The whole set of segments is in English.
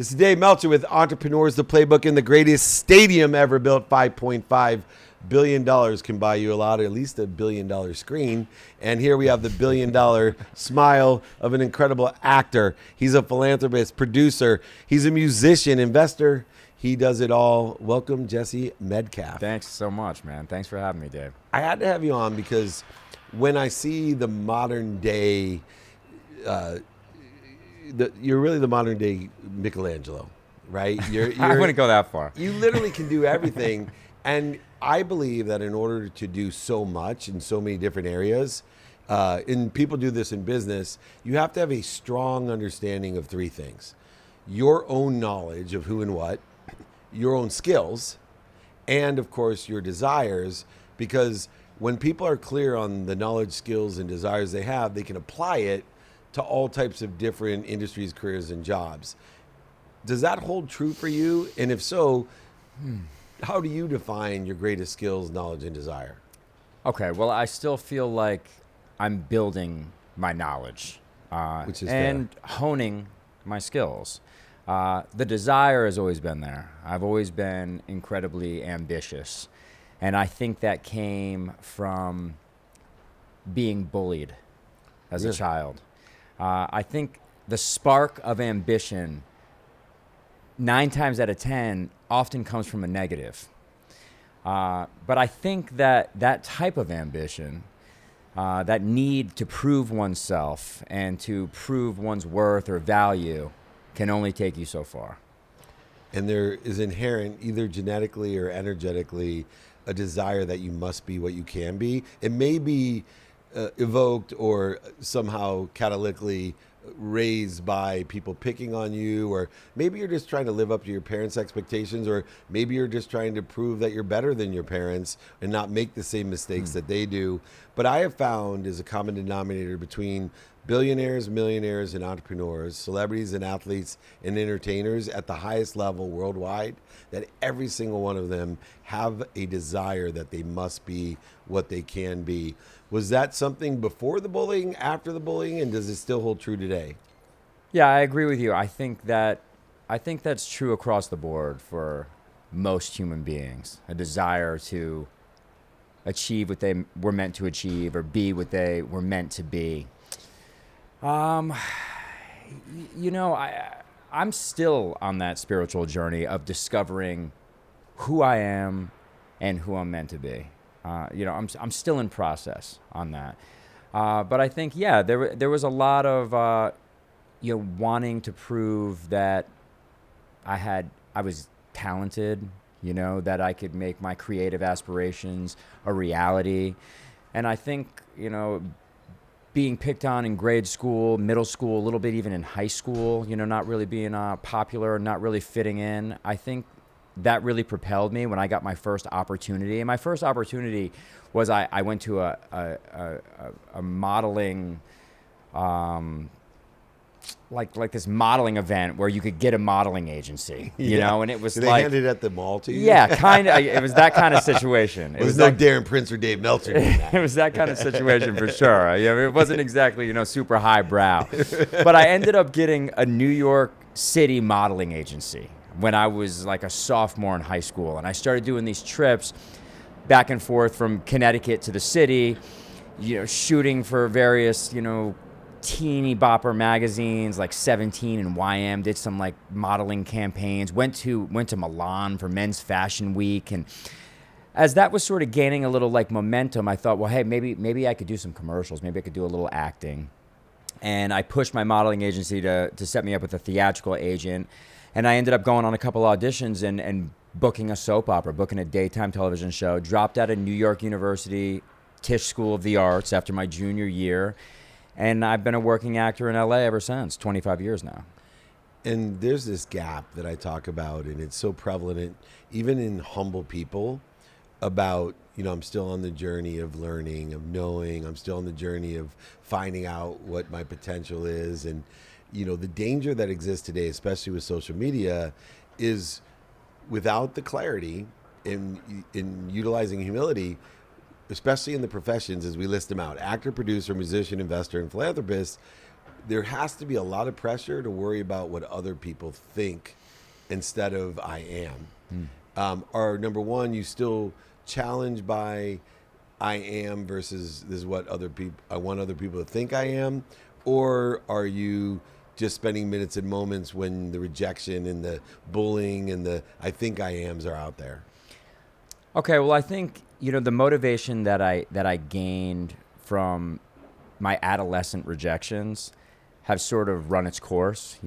This is Dave Meltzer with Entrepreneurs, the Playbook, and the greatest stadium ever built. $5.5 billion can buy you a lot, or at least $1 billion screen. And here we have the $1 billion smile of an incredible actor. He's a philanthropist, producer. He's a musician, investor. He does it all. Welcome, Jesse Metcalfe. Thanks so much, man. Thanks for having me, Dave. I had to have you on because when I see the modern day, you're really the modern day Michelangelo, right? I wouldn't go that far. You literally can do everything. And I believe that in order to do so much in so many different areas, and people do this in business, you have to have a strong understanding of three things: your own knowledge of who and what, your own skills, and of course your desires. Because when people are clear on the knowledge, skills, and desires they have, they can apply it to all types of different industries, careers, and jobs. Does that hold true for you? And if so, how do you define your greatest skills, knowledge, and desire? Okay, well, I still feel like I'm building my knowledge Which is and honing my skills. The desire has always been there. I've always been incredibly ambitious. And I think that came from being bullied as a child. I think the spark of ambition, 9 times out of 10, often comes from a negative. But I think that type of ambition, that need to prove oneself and to prove one's worth or value, can only take you so far. And there is inherent, either genetically or energetically, a desire that you must be what you can be. It may be evoked or somehow catalytically raised by people picking on you, or maybe you're just trying to live up to your parents' expectations, or maybe you're just trying to prove that you're better than your parents and not make the same mistakes that they do. But I have found is a common denominator between billionaires, millionaires, and entrepreneurs, celebrities and athletes and entertainers at the highest level worldwide, that every single one of them have a desire that they must be what they can be. Was that something before the bullying, after the bullying, and does it still hold true today? Yeah, I agree with you. I think that's true across the board for most human beings. A desire to achieve what they were meant to achieve or be what they were meant to be. I'm still on that spiritual journey of discovering who I am and who I'm meant to be. I'm still in process on that. But I think, there was a lot of, wanting to prove that I was talented, that I could make my creative aspirations a reality. And I think, being picked on in grade school, middle school, a little bit even in high school, not really being popular, not really fitting in, I think that really propelled me when I got my first opportunity. And my first opportunity was I went to a modeling, like this modeling event where you could get a modeling agency, and it was Did they hand it at the mall to you? Yeah, kind of. It was that kind of situation. It was no Darren Prince or Dave Meltzer doing that. It was that kind of situation for sure. It wasn't exactly, super highbrow. But I ended up getting a New York City modeling agency when I was like a sophomore in high school. And I started doing these trips back and forth from Connecticut to the city, shooting for various, teeny bopper magazines like 17 and YM, did some like modeling campaigns, went to Milan for Men's Fashion Week. And as that was sort of gaining a little like momentum, I thought, well, hey, maybe I could do some commercials. Maybe I could do a little acting. And I pushed my modeling agency to set me up with a theatrical agent. And I ended up going on a couple auditions and booking a soap opera, booking a daytime television show, dropped out of New York University Tisch School of the Arts after my junior year. And I've been a working actor in LA ever since, 25 years now. And there's this gap that I talk about, and it's so prevalent, even in humble people, about, I'm still on the journey of learning, of knowing, I'm still on the journey of finding out what my potential is. And, the danger that exists today, especially with social media, is without the clarity in utilizing humility, especially in the professions as we list them out: actor, producer, musician, investor, and philanthropist. there has to be a lot of pressure to worry about what other people think instead of I am. Or number one, you still challenged by I am versus this is what other people I want other people to think I am, or are you just spending minutes and moments when the rejection and the bullying and the I think I ams are out there? Okay, well, I think the motivation that I gained from my adolescent rejections have sort of run its course.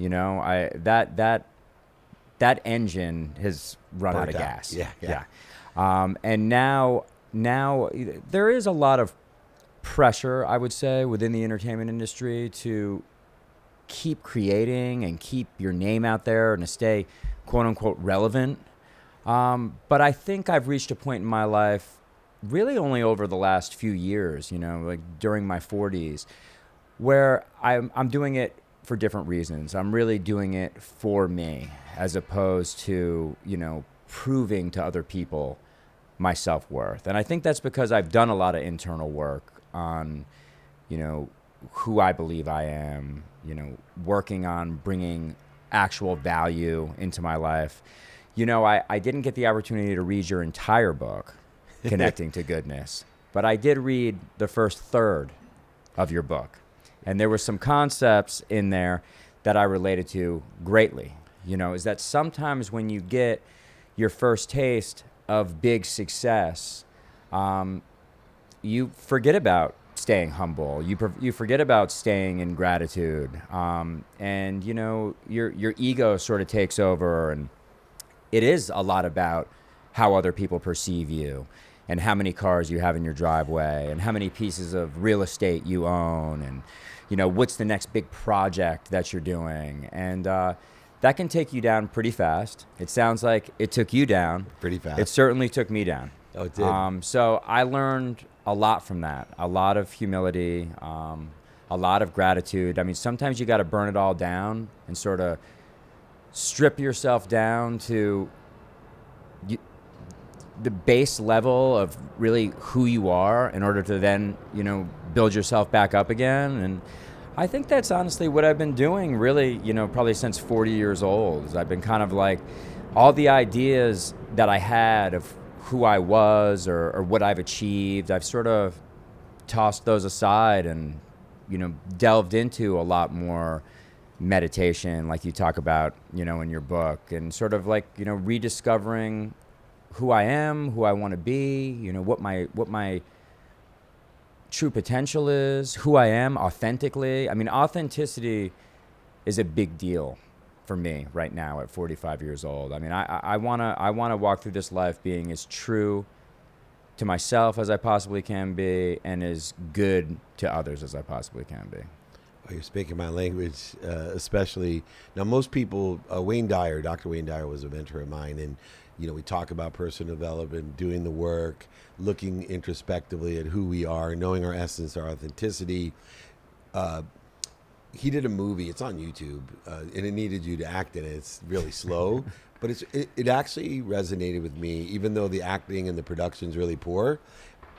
That engine has run out of gas. Yeah. And now there is a lot of pressure, I would say, within the entertainment industry to keep creating and keep your name out there and to stay quote unquote relevant. But I think I've reached a point in my life, really only over the last few years, like during my 40s, where I'm doing it for different reasons. I'm really doing it for me, as opposed to, proving to other people my self-worth. And I think that's because I've done a lot of internal work on, who I believe I am, working on bringing actual value into my life. I didn't get the opportunity to read your entire book, Connecting to Goodness, but I did read the first third of your book. And there were some concepts in there that I related to greatly. Is that sometimes when you get your first taste of big success, you forget about staying humble. You forget about staying in gratitude. And, your ego sort of takes over, and it is a lot about how other people perceive you and how many cars you have in your driveway and how many pieces of real estate you own and, what's the next big project that you're doing. And that can take you down pretty fast. It sounds like it took you down. Pretty fast. It certainly took me down. Oh, it did. So I learned a lot from that, a lot of humility, a lot of gratitude. I mean, sometimes you got to burn it all down and sort of strip yourself down to the base level of really who you are in order to then, build yourself back up again. And I think that's honestly what I've been doing really, probably since 40 years old. Is I've been kind of like all the ideas that I had of who I was or what I've achieved, I've sort of tossed those aside and, delved into a lot more meditation, like you talk about, in your book, and sort of like, rediscovering who I am, who I want to be, what my true potential is, who I am authentically. I mean, authenticity is a big deal for me right now at 45 years old. I mean, I wanna walk through this life being as true to myself as I possibly can be and as good to others as I possibly can be. Oh, you're speaking my language, especially now. Most people, Dr. Wayne Dyer was a mentor of mine, and we talk about personal development, doing the work, looking introspectively at who we are, knowing our essence, our authenticity. He did a movie. It's on YouTube, and it needed you to act in it. It's really slow, but it actually resonated with me, even though the acting and the production's really poor.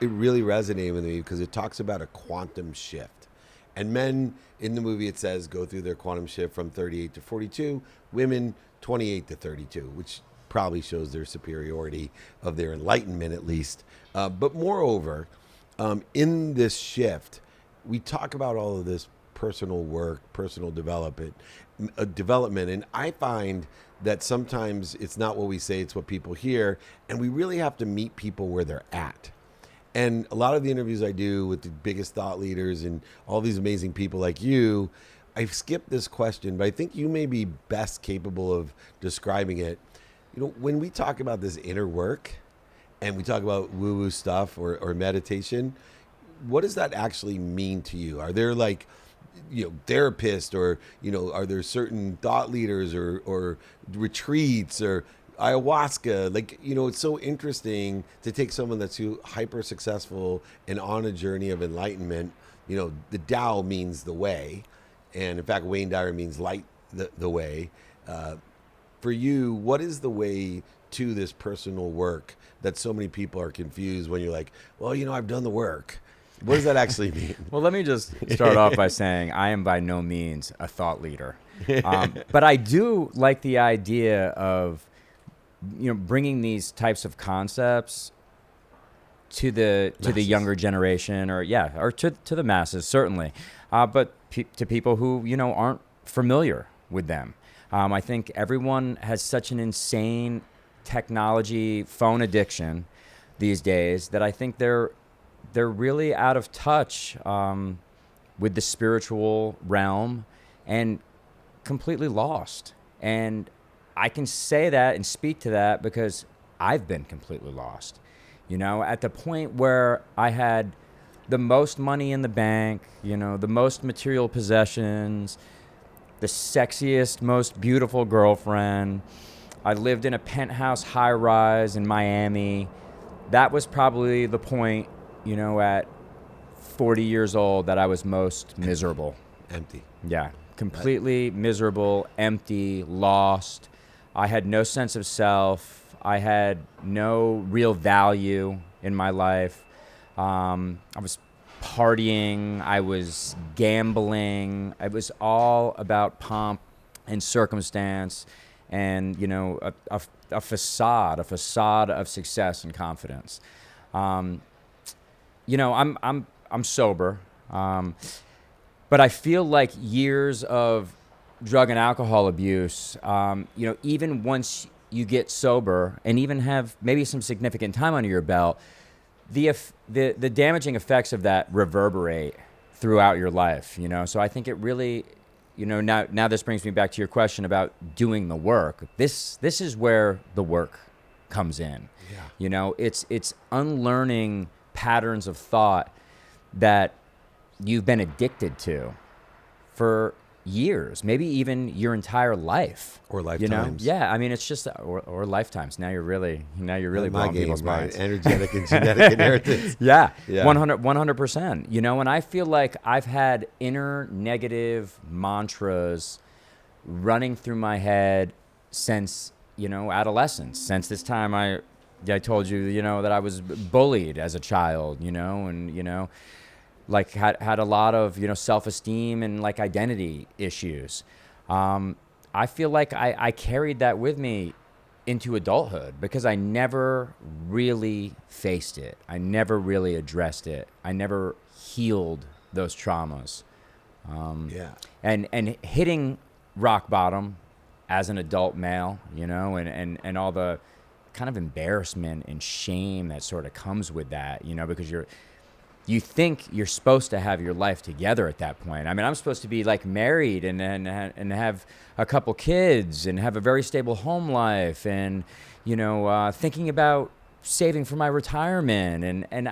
It really resonated with me because it talks about a quantum shift. And men in the movie, it says, go through their quantum shift from 38 to 42, women 28 to 32, which probably shows their superiority of their enlightenment at least. But moreover, in this shift, we talk about all of this personal work, personal development, and I find that sometimes it's not what we say, it's what people hear, and we really have to meet people where they're at. And a lot of the interviews I do with the biggest thought leaders and all these amazing people like you, I've skipped this question, but I think you may be best capable of describing it. When we talk about this inner work and we talk about woo-woo stuff or meditation, what does that actually mean to you? Are there therapists or, are there certain thought leaders or retreats or ayahuasca? It's so interesting to take someone that's hyper successful and on a journey of enlightenment. The Tao means the way. And in fact, Wayne Dyer means light the way. For you, what is the way to this personal work that so many people are confused when you're like, well, I've done the work. What does that actually mean? Well, let me just start off by saying I am by no means a thought leader. But I do like the idea of, bringing these types of concepts to the younger generation, or to the masses, certainly, but to people who aren't familiar with them. I think everyone has such an insane technology phone addiction these days that I think they're really out of touch with the spiritual realm and completely lost. And I can say that and speak to that because I've been completely lost. At the point where I had the most money in the bank, the most material possessions, the sexiest, most beautiful girlfriend. I lived in a penthouse high-rise in Miami. That was probably the point, at 40 years old that I was most miserable. Empty. Yeah, completely miserable, empty, lost. I had no sense of self. I had no real value in my life. I was partying. I was gambling. It was all about pomp and circumstance and, a facade of success and confidence. I'm sober, but I feel like years of drug and alcohol abuse, even once you get sober and even have maybe some significant time under your belt, the damaging effects of that reverberate throughout your life. So I think it really, now this brings me back to your question about doing the work. This is where the work comes in. Yeah. It's unlearning patterns of thought that you've been addicted to for years, maybe even your entire life, or lifetimes. Yeah, I mean, it's just or lifetimes. Now you're really blowing people's minds. Energetic and genetic inheritance. Yeah, 100%. And I feel like I've had inner negative mantras running through my head since adolescence. Since this time I told you that I was bullied as a child, and like had a lot of self-esteem and like identity issues. I feel like I carried that with me into adulthood because I never really faced it. I never really addressed it. I never healed those traumas. And hitting rock bottom as an adult male, and all the kind of embarrassment and shame that sort of comes with that, because you think you're supposed to have your life together at that point. I mean, I'm supposed to be like married and have a couple kids and have a very stable home life and, thinking about saving for my retirement. And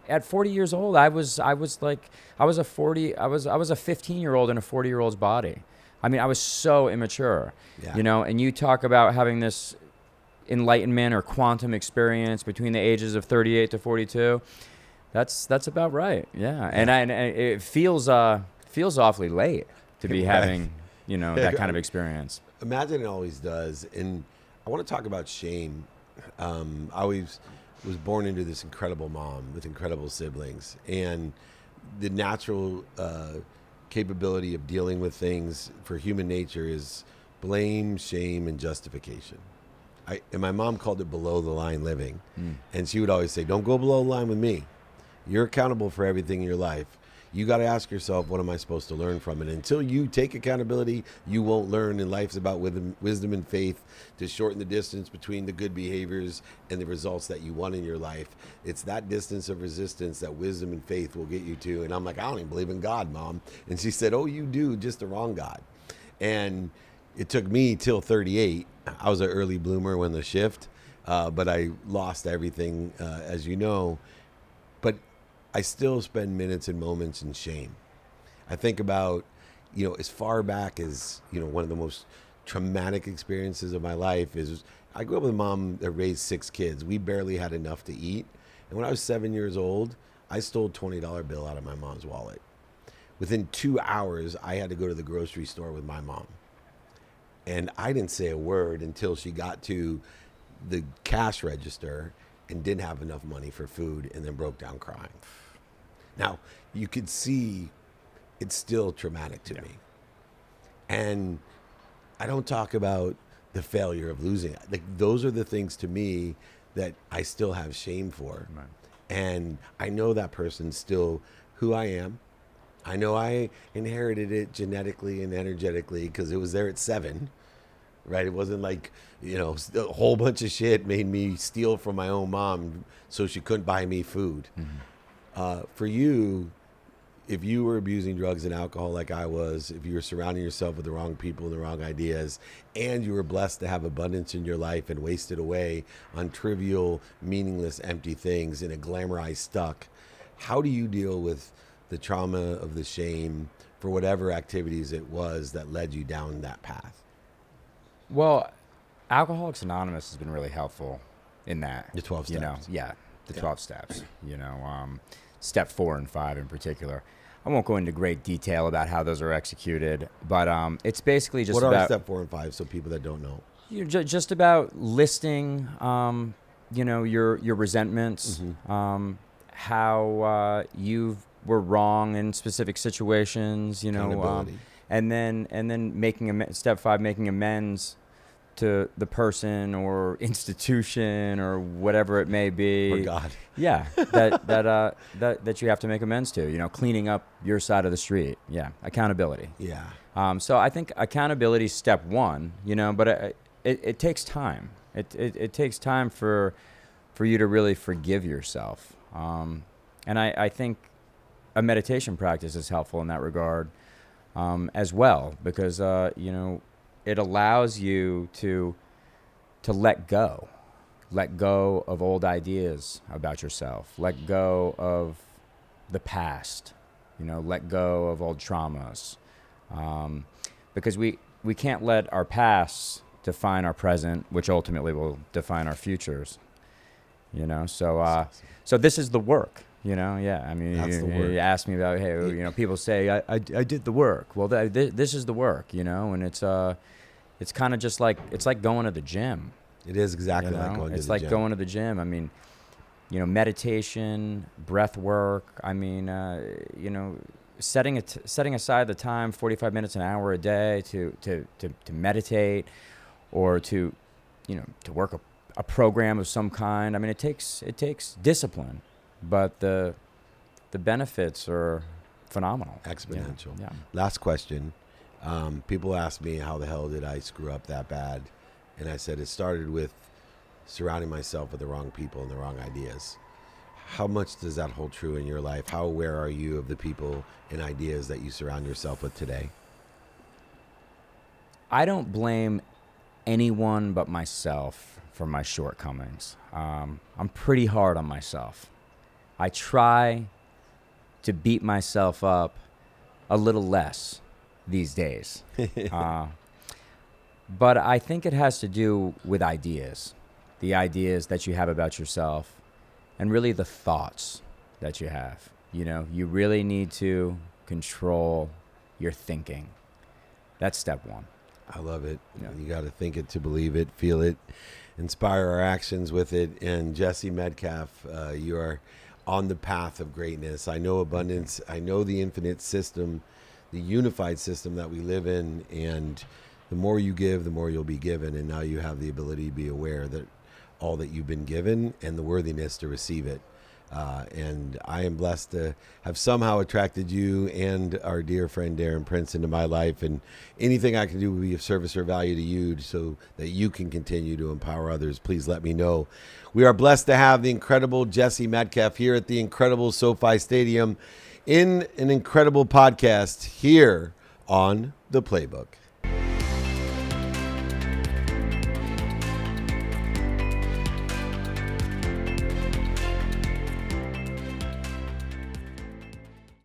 at 40 years old, I was a 15-year-old in a 40-year-old's body. I mean, I was so immature, and you talk about having this enlightenment or quantum experience between the ages of 38 to 42. That's about right. Yeah. And it feels awfully late to be having, that kind of experience. Imagine it always does. And I want to talk about shame. I always was born into this incredible mom with incredible siblings, and the natural capability of dealing with things for human nature is blame, shame, and justification. And my mom called it below the line living. And she would always say, don't go below the line with me. You're accountable for everything in your life. You got to ask yourself, what am I supposed to learn from it? Until you take accountability, you won't learn. And life's about wisdom and faith to shorten the distance between the good behaviors and the results that you want in your life. It's that distance of resistance that wisdom and faith will get you to. And I'm like, I don't even believe in God, Mom. And she said, oh, you do, just the wrong God. And it took me till 38. I was an early bloomer when the shift, but I lost everything, as you know. But I still spend minutes and moments in shame. I think about, as far back as, one of the most traumatic experiences of my life is I grew up with a mom that raised 6 kids. We barely had enough to eat. And when I was 7 years old, I stole a $20 bill out of my mom's wallet. Within 2 hours, I had to go to the grocery store with my mom. And I didn't say a word until she got to the cash register and didn't have enough money for food and then broke down crying. Now, you could see it's still traumatic to me. And I don't talk about the failure of losing. Like, those are the things to me that I still have shame for. Right. And I know that person's still who I am. I know I inherited it genetically and energetically because it was there at 7, right? It wasn't like, a whole bunch of shit made me steal from my own mom so she couldn't buy me food. For you, if you were abusing drugs and alcohol like I was, if you were surrounding yourself with the wrong people and the wrong ideas, and you were blessed to have abundance in your life and waste it away on trivial, meaningless, empty things in a glamorized stuck, how do you deal with the trauma of the shame for whatever activities it was that led you down that path? Well, Alcoholics Anonymous has been really helpful in that. The 12 steps. The 12 steps, step 4 and 5 in particular. I won't go into great detail about how those are executed, but it's basically just what about... are step 4 and 5 so people that don't know? Just about listing, your resentments, how you were wrong in specific situations, and then making step 5, making amends to the person or institution or whatever it may be. Or God. Yeah, that you have to make amends to. Cleaning up your side of the street. Yeah, accountability. Yeah. So I think accountability is step 1. But it takes time. It takes time for you to really forgive yourself. And I think a meditation practice is helpful in that regard as well, because it allows you to let go of old ideas about yourself, let go of the past, let go of old traumas, because we can't let our past define our present, which ultimately will define our futures. So this is the work. I mean, you asked me about, hey, people say I did the work. Well, this is the work, and it's kind of just like, it's like going to the gym. It is exactly like going to the gym. It's like going to the gym. I mean, meditation, breath work. I mean, setting aside the time, 45 minutes, an hour a day to meditate, or to work a program of some kind. I mean, it takes discipline, but the benefits are phenomenal. Exponential. Yeah. Last question. People ask me, how the hell did I screw up that bad? And I said, it started with surrounding myself with the wrong people and the wrong ideas. How much does that hold true in your life? How aware are you of the people and ideas that you surround yourself with today? I don't blame anyone but myself for my shortcomings. I'm pretty hard on myself. I try to beat myself up a little less these days. But I think it has to do with ideas, the ideas that you have about yourself, and really the thoughts that you have. You really need to control your thinking. That's step 1. I love it. Yeah. You got to think it to believe it, feel it, inspire our actions with it. And Jesse Metcalfe, you are on the path of greatness. I know abundance. I know the infinite system, the unified system that we live in. And the more you give, the more you'll be given. And now you have the ability to be aware that all that you've been given and the worthiness to receive it. And I am blessed to have somehow attracted you and our dear friend Darren Prince into my life, and anything I can do will be of service or value to you so that you can continue to empower others. Please let me know. We are blessed to have the incredible Jesse Metcalfe here at the incredible SoFi Stadium in an incredible podcast here on The Playbook.